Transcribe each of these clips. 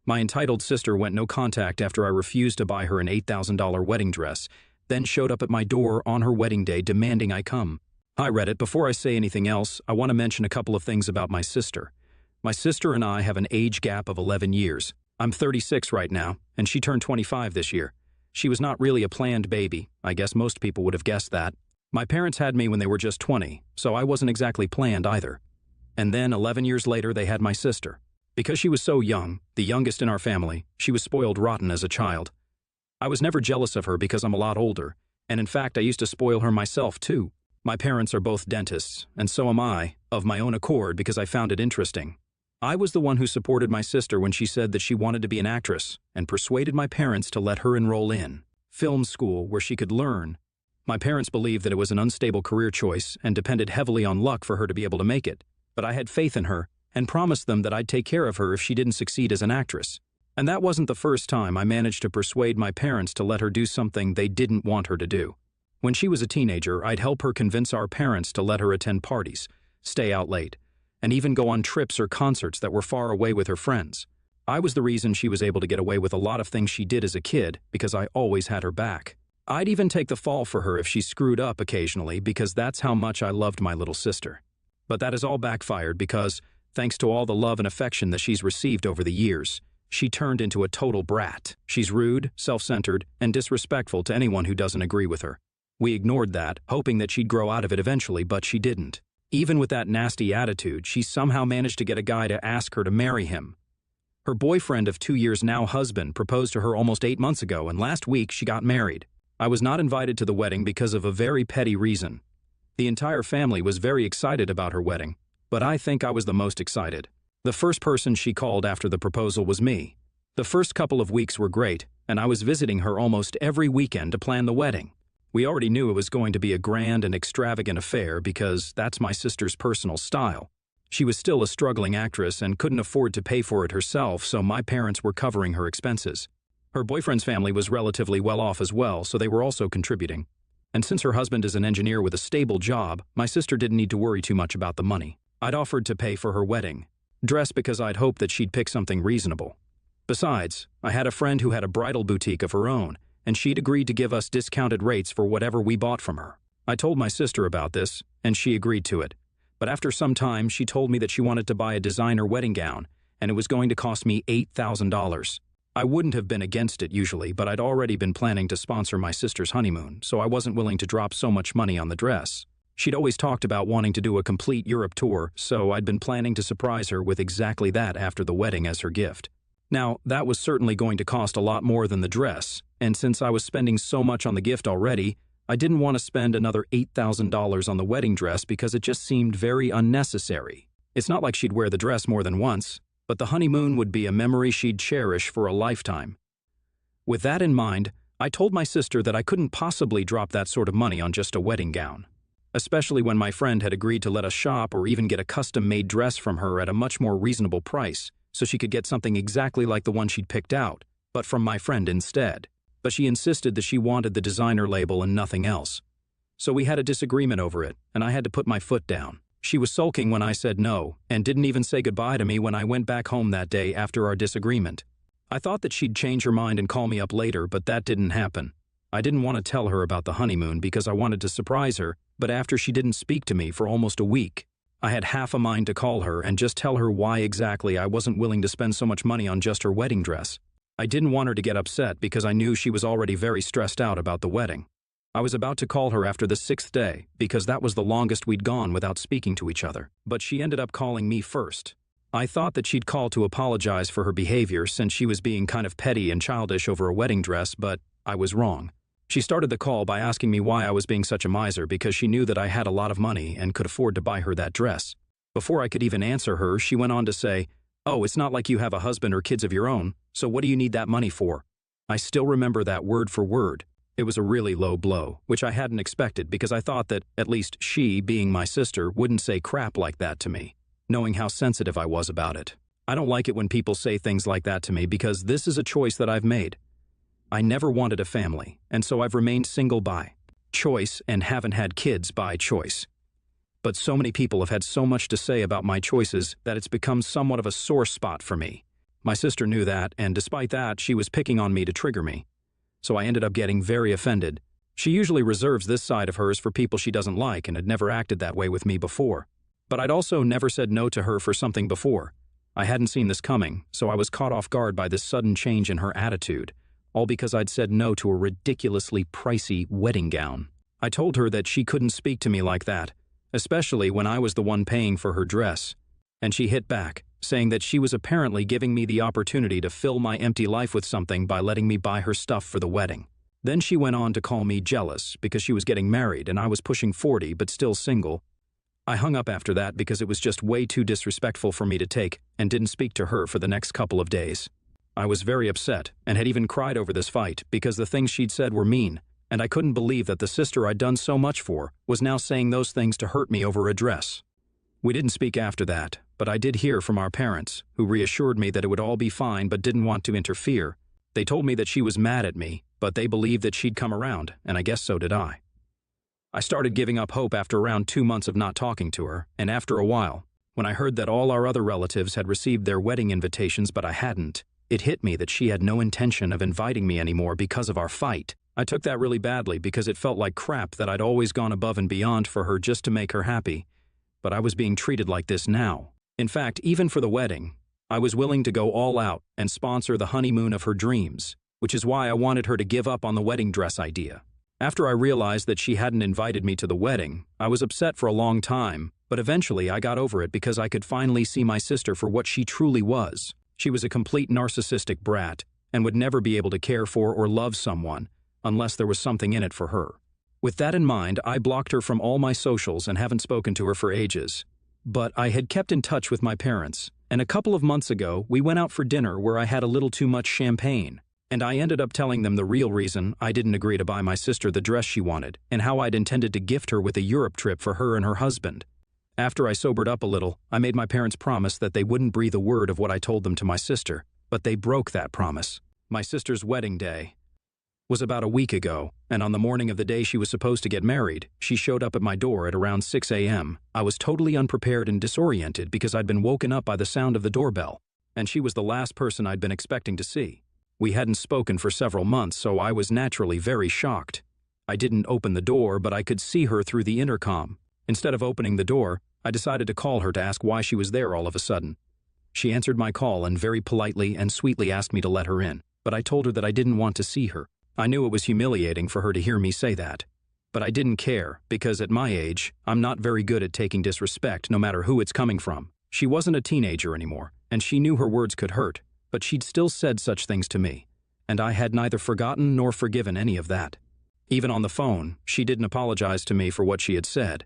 My entitled sister went no contact after I refused to buy her an $8,000 wedding dress, then showed up at my door on her wedding day demanding I come. Hi Reddit, before I say anything else, I want to mention a couple of things about my sister. My sister and I have an age gap of 11 years. I'm 36 right now, and she turned 25 this year. She was not really a planned baby. I guess most people would have guessed that. My parents had me when they were just 20, so I wasn't exactly planned either. And then 11 years later, they had my sister. Because she was so young, the youngest in our family, she was spoiled rotten as a child. I was never jealous of her because I'm a lot older, and in fact I used to spoil her myself too. My parents are both dentists, and so am I, of my own accord because I found it interesting. I was the one who supported my sister when she said that she wanted to be an actress, and persuaded my parents to let her enroll in film school where she could learn. My parents believed that it was an unstable career choice and depended heavily on luck for her to be able to make it, but I had faith in her and promised them that I'd take care of her if she didn't succeed as an actress. And that wasn't the first time I managed to persuade my parents to let her do something they didn't want her to do. When she was a teenager, I'd help her convince our parents to let her attend parties, stay out late, and even go on trips or concerts that were far away with her friends. I was the reason she was able to get away with a lot of things she did as a kid because I always had her back. I'd even take the fall for her if she screwed up occasionally because that's how much I loved my little sister. But that has all backfired because, thanks to all the love and affection that she's received over the years, she turned into a total brat. She's rude, self-centered, and disrespectful to anyone who doesn't agree with her. We ignored that, hoping that she'd grow out of it eventually, but she didn't. Even with that nasty attitude, she somehow managed to get a guy to ask her to marry him. Her boyfriend of 2 years now husband proposed to her almost 8 months ago, and last week she got married. I was not invited to the wedding because of a very petty reason. The entire family was very excited about her wedding, but I think I was the most excited. The first person she called after the proposal was me. The first couple of weeks were great, and I was visiting her almost every weekend to plan the wedding. We already knew it was going to be a grand and extravagant affair because that's my sister's personal style. She was still a struggling actress and couldn't afford to pay for it herself, so my parents were covering her expenses. Her boyfriend's family was relatively well off as well, so they were also contributing. And since her husband is an engineer with a stable job, my sister didn't need to worry too much about the money. I'd offered to pay for her wedding dress because I'd hoped that she'd pick something reasonable. Besides, I had a friend who had a bridal boutique of her own, and she'd agreed to give us discounted rates for whatever we bought from her. I told my sister about this, and she agreed to it. But after some time, she told me that she wanted to buy a designer wedding gown, and it was going to cost me $8,000. I wouldn't have been against it usually, but I'd already been planning to sponsor my sister's honeymoon, so I wasn't willing to drop so much money on the dress. She'd always talked about wanting to do a complete Europe tour, so I'd been planning to surprise her with exactly that after the wedding as her gift. Now, that was certainly going to cost a lot more than the dress, and since I was spending so much on the gift already, I didn't want to spend another $8,000 on the wedding dress because it just seemed very unnecessary. It's not like she'd wear the dress more than once, but the honeymoon would be a memory she'd cherish for a lifetime. With that in mind, I told my sister that I couldn't possibly drop that sort of money on just a wedding gown, especially when my friend had agreed to let us shop or even get a custom-made dress from her at a much more reasonable price, so she could get something exactly like the one she'd picked out, but from my friend instead. But she insisted that she wanted the designer label and nothing else. So we had a disagreement over it, and I had to put my foot down. She was sulking when I said no, and didn't even say goodbye to me when I went back home that day after our disagreement. I thought that she'd change her mind and call me up later, but that didn't happen. I didn't want to tell her about the honeymoon because I wanted to surprise her, but after she didn't speak to me for almost a week, I had half a mind to call her and just tell her why exactly I wasn't willing to spend so much money on just her wedding dress. I didn't want her to get upset because I knew she was already very stressed out about the wedding. I was about to call her after the 6th day because that was the longest we'd gone without speaking to each other, but she ended up calling me first. I thought that she'd call to apologize for her behavior since she was being kind of petty and childish over a wedding dress, but I was wrong. She started the call by asking me why I was being such a miser because she knew that I had a lot of money and could afford to buy her that dress. Before I could even answer her, she went on to say, "Oh, it's not like you have a husband or kids of your own, so what do you need that money for?" I still remember that word for word. It was a really low blow, which I hadn't expected because I thought that at least she, being my sister, wouldn't say crap like that to me, knowing how sensitive I was about it. I don't like it when people say things like that to me because this is a choice that I've made. I never wanted a family, and so I've remained single by choice and haven't had kids by choice. But so many people have had so much to say about my choices that it's become somewhat of a sore spot for me. My sister knew that, and despite that, she was picking on me to trigger me. So I ended up getting very offended. She usually reserves this side of hers for people she doesn't like and had never acted that way with me before. But I'd also never said no to her for something before. I hadn't seen this coming, so I was caught off guard by this sudden change in her attitude, all because I'd said no to a ridiculously pricey wedding gown. I told her that she couldn't speak to me like that, especially when I was the one paying for her dress. And she hit back, saying that she was apparently giving me the opportunity to fill my empty life with something by letting me buy her stuff for the wedding. Then she went on to call me jealous because she was getting married and I was pushing 40 but still single. I hung up after that because it was just way too disrespectful for me to take and didn't speak to her for the next couple of days. I was very upset and had even cried over this fight because the things she'd said were mean, and I couldn't believe that the sister I'd done so much for was now saying those things to hurt me over a dress. We didn't speak after that, but I did hear from our parents, who reassured me that it would all be fine but didn't want to interfere. They told me that she was mad at me, but they believed that she'd come around, and I guess so did I. I started giving up hope after around 2 months of not talking to her, and after a while, when I heard that all our other relatives had received their wedding invitations but I hadn't, it hit me that she had no intention of inviting me anymore because of our fight. I took that really badly because it felt like crap that I'd always gone above and beyond for her just to make her happy, but I was being treated like this now. In fact, even for the wedding, I was willing to go all out and sponsor the honeymoon of her dreams, which is why I wanted her to give up on the wedding dress idea. After I realized that she hadn't invited me to the wedding, I was upset for a long time, but eventually I got over it because I could finally see my sister for what she truly was. She was a complete narcissistic brat and would never be able to care for or love someone unless there was something in it for her. With that in mind, I blocked her from all my socials and haven't spoken to her for ages. But I had kept in touch with my parents, and a couple of months ago, we went out for dinner where I had a little too much champagne, and I ended up telling them the real reason I didn't agree to buy my sister the dress she wanted, and how I'd intended to gift her with a Europe trip for her and her husband. After I sobered up a little, I made my parents promise that they wouldn't breathe a word of what I told them to my sister, but they broke that promise. My sister's wedding day was about a week ago, and on the morning of the day she was supposed to get married, she showed up at my door at around 6 a.m. I was totally unprepared and disoriented because I'd been woken up by the sound of the doorbell, and she was the last person I'd been expecting to see. We hadn't spoken for several months, so I was naturally very shocked. I didn't open the door, but I could see her through the intercom. Instead of opening the door, I decided to call her to ask why she was there all of a sudden. She answered my call and very politely and sweetly asked me to let her in, but I told her that I didn't want to see her. I knew it was humiliating for her to hear me say that, but I didn't care because at my age, I'm not very good at taking disrespect no matter who it's coming from. She wasn't a teenager anymore, and she knew her words could hurt, but she'd still said such things to me, and I had neither forgotten nor forgiven any of that. Even on the phone, she didn't apologize to me for what she had said.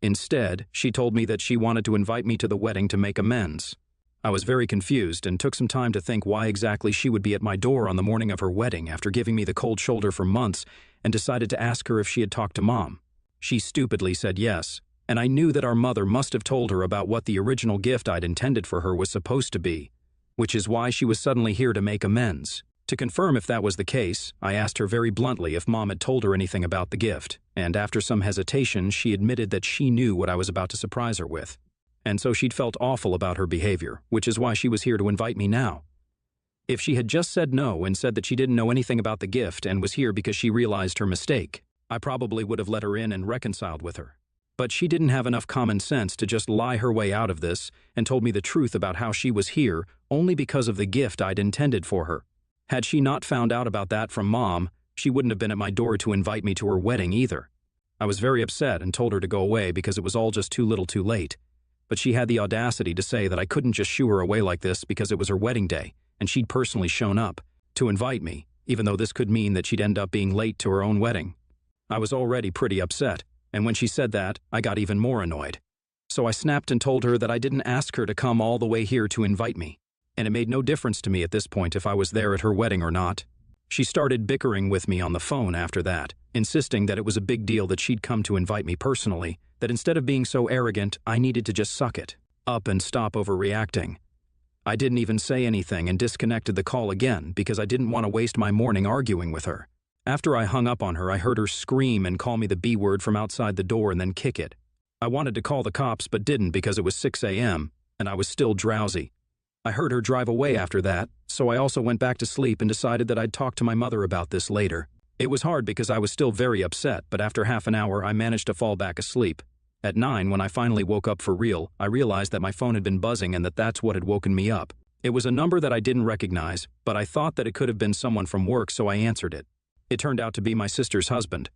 Instead, she told me that she wanted to invite me to the wedding to make amends. I was very confused and took some time to think why exactly she would be at my door on the morning of her wedding after giving me the cold shoulder for months, and decided to ask her if she had talked to Mom. She stupidly said yes, and I knew that our mother must have told her about what the original gift I'd intended for her was supposed to be, which is why she was suddenly here to make amends. To confirm if that was the case, I asked her very bluntly if Mom had told her anything about the gift, and after some hesitation, she admitted that she knew what I was about to surprise her with. And so she'd felt awful about her behavior, which is why she was here to invite me now. If she had just said no and said that she didn't know anything about the gift and was here because she realized her mistake, I probably would have let her in and reconciled with her. But she didn't have enough common sense to just lie her way out of this and told me the truth about how she was here only because of the gift I'd intended for her. Had she not found out about that from Mom, she wouldn't have been at my door to invite me to her wedding either. I was very upset and told her to go away because it was all just too little too late. But she had the audacity to say that I couldn't just shoo her away like this because it was her wedding day, and she'd personally shown up to invite me, even though this could mean that she'd end up being late to her own wedding. I was already pretty upset, and when she said that, I got even more annoyed. So I snapped and told her that I didn't ask her to come all the way here to invite me, and it made no difference to me at this point if I was there at her wedding or not. She started bickering with me on the phone after that, insisting that it was a big deal that she'd come to invite me personally, that instead of being so arrogant, I needed to just suck it up and stop overreacting. I didn't even say anything and disconnected the call again because I didn't want to waste my morning arguing with her. After I hung up on her, I heard her scream and call me the B word from outside the door and then kick it. I wanted to call the cops but didn't because it was 6 a.m. and I was still drowsy. I heard her drive away after that, so I also went back to sleep and decided that I'd talk to my mother about this later. It was hard because I was still very upset, but after half an hour I managed to fall back asleep. At 9, when I finally woke up for real, I realized that my phone had been buzzing and that's what had woken me up. It was a number that I didn't recognize, but I thought that it could have been someone from work, so I answered it. It turned out to be my sister's husband.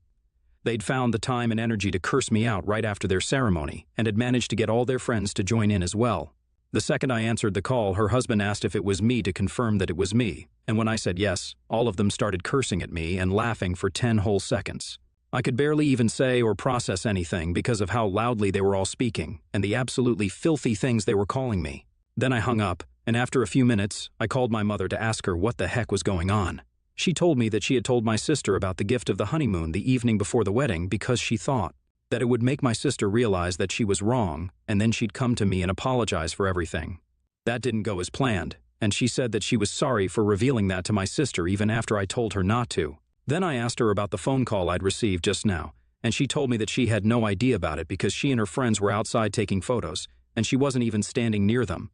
They'd found the time and energy to curse me out right after their ceremony, and had managed to get all their friends to join in as well. The second I answered the call, her husband asked if it was me to confirm that it was me, and when I said yes, all of them started cursing at me and laughing for 10 whole seconds. I could barely even say or process anything because of how loudly they were all speaking, and the absolutely filthy things they were calling me. Then I hung up, and after a few minutes, I called my mother to ask her what the heck was going on. She told me that she had told my sister about the gift of the honeymoon the evening before the wedding because she thought that it would make my sister realize that she was wrong, and then she'd come to me and apologize for everything. That didn't go as planned, and she said that she was sorry for revealing that to my sister even after I told her not to. Then I asked her about the phone call I'd received just now, and she told me that she had no idea about it because she and her friends were outside taking photos, and she wasn't even standing near them.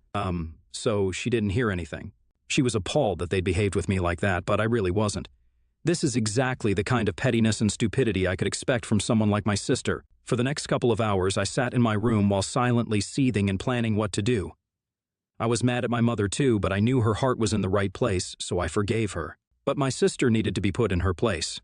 So she didn't hear anything. She was appalled that they'd behaved with me like that, but I really wasn't. This is exactly the kind of pettiness and stupidity I could expect from someone like my sister. For the next couple of hours, I sat in my room while silently seething and planning what to do. I was mad at my mother too, but I knew her heart was in the right place, so I forgave her. But my sister needed to be put in her place.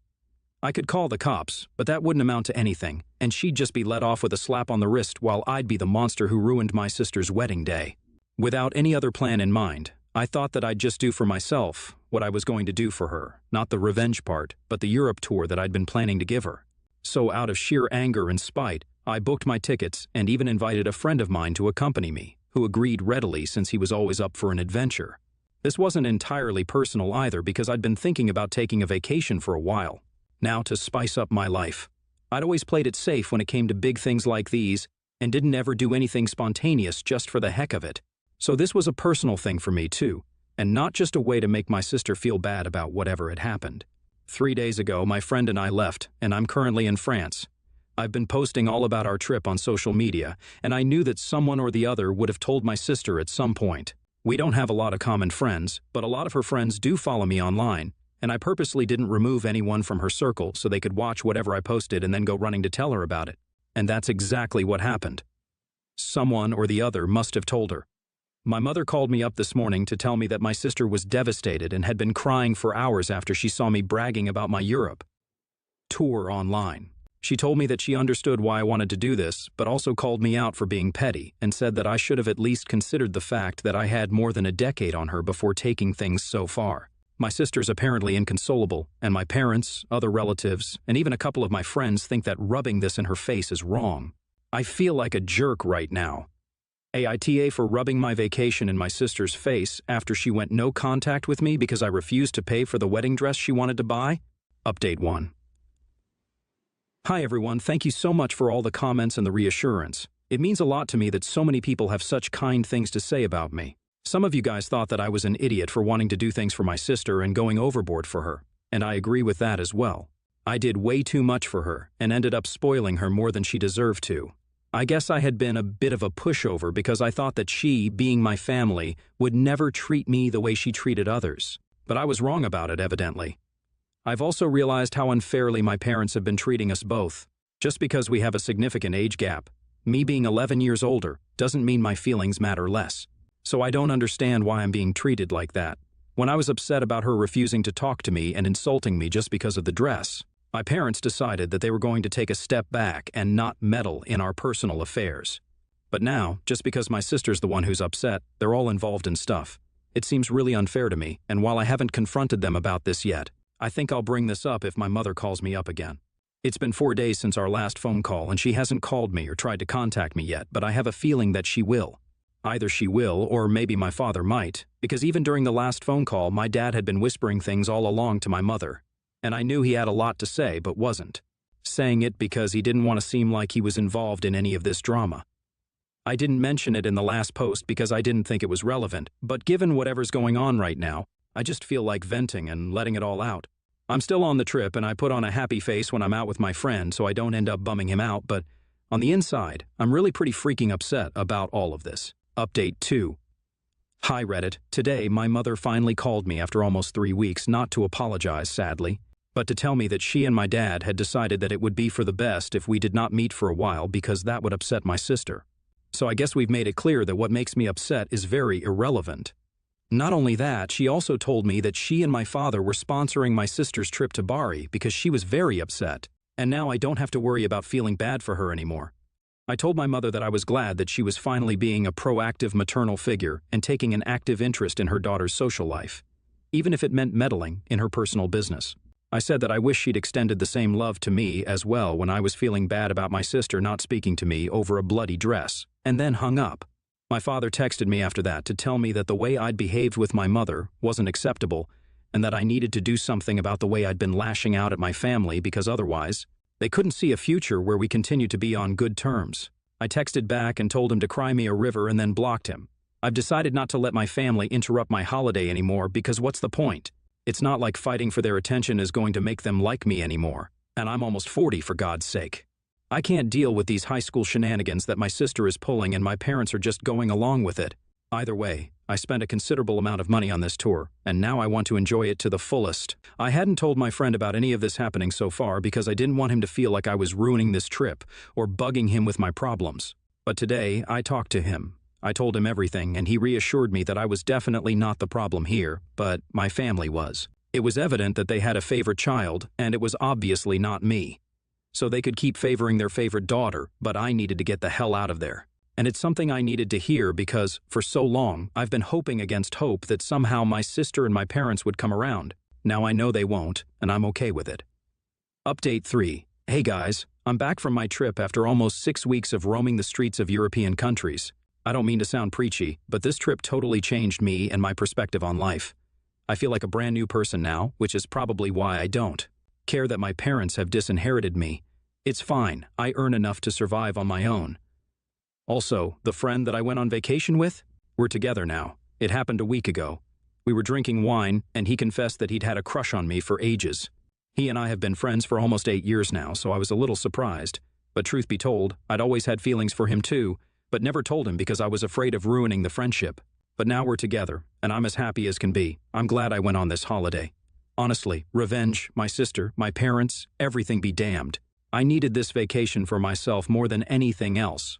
I could call the cops, but that wouldn't amount to anything, and she'd just be let off with a slap on the wrist while I'd be the monster who ruined my sister's wedding day. Without any other plan in mind, I thought that I'd just do for myself what I was going to do for her, not the revenge part, but the Europe tour that I'd been planning to give her. So out of sheer anger and spite, I booked my tickets and even invited a friend of mine to accompany me, who agreed readily since he was always up for an adventure. This wasn't entirely personal either because I'd been thinking about taking a vacation for a while. Now to spice up my life. I'd always played it safe when it came to big things like these and didn't ever do anything spontaneous just for the heck of it. So this was a personal thing for me too, and not just a way to make my sister feel bad about whatever had happened. 3 days ago, my friend and I left, and I'm currently in France. I've been posting all about our trip on social media, and I knew that someone or the other would have told my sister at some point. We don't have a lot of common friends, but a lot of her friends do follow me online, and I purposely didn't remove anyone from her circle so they could watch whatever I posted and then go running to tell her about it. And that's exactly what happened. Someone or the other must have told her. My mother called me up this morning to tell me that my sister was devastated and had been crying for hours after she saw me bragging about my Europe tour online. She told me that she understood why I wanted to do this, but also called me out for being petty and said that I should have at least considered the fact that I had more than a decade on her before taking things so far. My sister's apparently inconsolable, and my parents, other relatives, and even a couple of my friends think that rubbing this in her face is wrong. I feel like a jerk right now. AITA for rubbing my vacation in my sister's face after she went no contact with me because I refused to pay for the wedding dress she wanted to buy? Update 1. Hi everyone, thank you so much for all the comments and the reassurance. It means a lot to me that so many people have such kind things to say about me. Some of you guys thought that I was an idiot for wanting to do things for my sister and going overboard for her, and I agree with that as well. I did way too much for her and ended up spoiling her more than she deserved to. I guess I had been a bit of a pushover because I thought that she, being my family, would never treat me the way she treated others. But I was wrong about it, evidently. I've also realized how unfairly my parents have been treating us both. Just because we have a significant age gap, me being 11 years older, doesn't mean my feelings matter less. So I don't understand why I'm being treated like that. When I was upset about her refusing to talk to me and insulting me just because of the dress, my parents decided that they were going to take a step back and not meddle in our personal affairs. But now, just because my sister's the one who's upset, they're all involved in stuff. It seems really unfair to me, and while I haven't confronted them about this yet, I think I'll bring this up if my mother calls me up again. It's been 4 days since our last phone call, and she hasn't called me or tried to contact me yet, but I have a feeling that she will. Either she will, or maybe my father might, because even during the last phone call, my dad had been whispering things all along to my mother. And I knew he had a lot to say, but wasn't. Saying it because he didn't want to seem like he was involved in any of this drama. I didn't mention it in the last post because I didn't think it was relevant, but given whatever's going on right now, I just feel like venting and letting it all out. I'm still on the trip and I put on a happy face when I'm out with my friend so I don't end up bumming him out, but on the inside, I'm really pretty freaking upset about all of this. Update 2. Hi Reddit. Today, my mother finally called me after almost 3 weeks, not to apologize, sadly, but to tell me that she and my dad had decided that it would be for the best if we did not meet for a while because that would upset my sister. So I guess we've made it clear that what makes me upset is very irrelevant. Not only that, she also told me that she and my father were sponsoring my sister's trip to Bari because she was very upset, and now I don't have to worry about feeling bad for her anymore. I told my mother that I was glad that she was finally being a proactive maternal figure and taking an active interest in her daughter's social life, even if it meant meddling in her personal business. I said that I wish she'd extended the same love to me as well when I was feeling bad about my sister not speaking to me over a bloody dress, and then hung up. My father texted me after that to tell me that the way I'd behaved with my mother wasn't acceptable and that I needed to do something about the way I'd been lashing out at my family because otherwise, they couldn't see a future where we continued to be on good terms. I texted back and told him to cry me a river and then blocked him. I've decided not to let my family interrupt my holiday anymore because what's the point? It's not like fighting for their attention is going to make them like me anymore. And I'm almost 40 for God's sake. I can't deal with these high school shenanigans that my sister is pulling and my parents are just going along with it. Either way, I spent a considerable amount of money on this tour, and now I want to enjoy it to the fullest. I hadn't told my friend about any of this happening so far because I didn't want him to feel like I was ruining this trip or bugging him with my problems. But today, I talked to him. I told him everything, and he reassured me that I was definitely not the problem here, but my family was. It was evident that they had a favorite child, and it was obviously not me. So they could keep favoring their favorite daughter, but I needed to get the hell out of there. And it's something I needed to hear because, for so long, I've been hoping against hope that somehow my sister and my parents would come around. Now I know they won't, and I'm okay with it. Update 3. Hey guys, I'm back from my trip after almost 6 weeks of roaming the streets of European countries. I don't mean to sound preachy, but this trip totally changed me and my perspective on life. I feel like a brand new person now, which is probably why I don't care that my parents have disinherited me. It's fine, I earn enough to survive on my own. Also, the friend that I went on vacation with? We're together now. It happened a week ago. We were drinking wine, and he confessed that he'd had a crush on me for ages. He and I have been friends for almost 8 years now, so I was a little surprised. But truth be told, I'd always had feelings for him too, but never told him because I was afraid of ruining the friendship. But now we're together, and I'm as happy as can be. I'm glad I went on this holiday. Honestly, revenge, my sister, my parents, everything be damned. I needed this vacation for myself more than anything else.